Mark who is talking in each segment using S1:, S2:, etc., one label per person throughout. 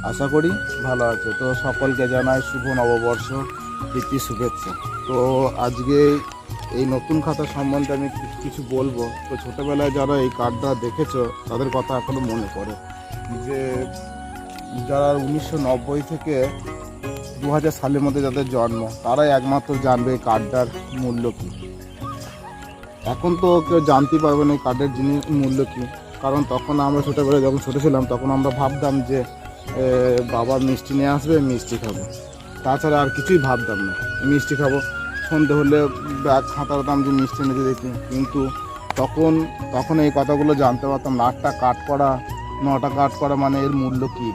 S1: আশা করি ভালো আছে। তো সকলকে জানাই শুভ নববর্ষ, প্রীতি শুভেচ্ছা। তো আজকে এই নতুন খাতা সম্বন্ধে আমি কিছু বলবো। তো ছোটোবেলায় যারা এই কার্ডটা দেখেছো তাদের কথা এখনও মনে পড়ে, যে যারা 1990 থেকে 2000 সালের মধ্যে যাদের জন্ম, তারাই একমাত্র জানবে এই কার্ডটার মূল্য কী। এখন তো কেউ জানতে পারবে না এই কার্ডের মূল্য কী, কারণ তখন আমরা ছোটোবেলায় যখন ছোটো ছিলাম তখন আমরা ভাবতাম যে বাবা মিষ্টি নিয়ে আসবে, মিষ্টি খাবো, তাছাড়া আর কিছুই ভাবতাম না। মিষ্টি খাবো, সন্ধে হলে ব্যাগ খাতাতাম যে মিষ্টি এনেতে দেখি, কিন্তু তখন এই কথাগুলো জানতে পারতাম না। 8টা কাট করা, 9টা কাট করা মানে এর মূল্য কী,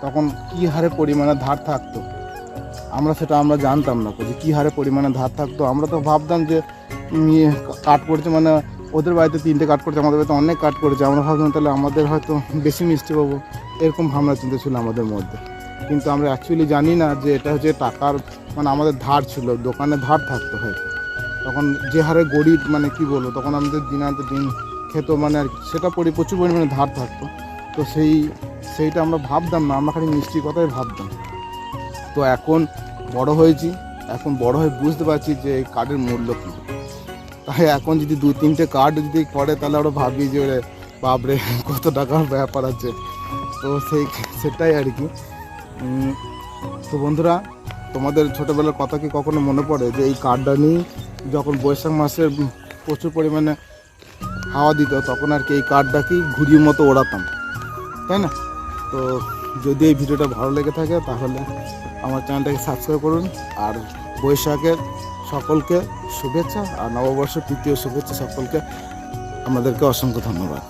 S1: তখন কী হারে পরিমাণে ধার থাকতো আমরা জানতাম না যে কী হারে পরিমাণে ধার থাকতো। আমরা তো ভাবতাম যে কাট করছে মানে ওদের বাড়িতে 3টে কাট করছে, আমাদের বাড়িতে অনেক কাট করেছে, আমরা ভাবতাম তাহলে আমাদের হয়তো বেশি মিষ্টি পাবো, এরকম ভাবনা চিন্তা ছিল আমাদের মধ্যে। কিন্তু আমরা অ্যাকচুয়ালি জানি না যে এটা হচ্ছে টাকার মানে আমাদের ধার ছিল, দোকানে ধার থাকতো হয়তো। তখন যে হারে গরিব মানে কি বলবো, তখন আমাদের দিনান্তে দিন খেত মানে আর সেটা প্রচুর পরিমাণে ধার থাকতো। তো সেইটা আমরা ভাবতাম না, আমরা খালি মিষ্টির কথাই ভাবতাম। তো এখন বড় হয়েছি, এখন বড় হয়ে বুঝতে পারছি যে এই কার্ডের মূল্য কী। তাই এখন যদি 2-3টে কার্ড যদি পড়ে তাহলে আমরা ভাবি যে বাপরে কত টাকার ব্যাপার আছে। তো সেটাই আর কি। তো বন্ধুরা, তোমাদের ছোটোবেলার কথা কি কখনো মনে পড়ে যে এই কার্ডটা নিয়ে যখন বৈশাখ মাসে প্রচুর পরিমাণে হাওয়া দিত, তখন আর কি এই কার্ডটা কি ঘুড়ির মতো ওড়াতাম, তাই না? তো যদি এই ভিডিওটা ভালো লেগে থাকে তাহলে আমার চ্যানেলটাকে সাবস্ক্রাইব করুন। আর বৈশাখের সকলকে শুভেচ্ছা, আর নববর্ষের তৃতীয় শুভেচ্ছা সকলকে। আমাদেরকে অসংখ্য ধন্যবাদ।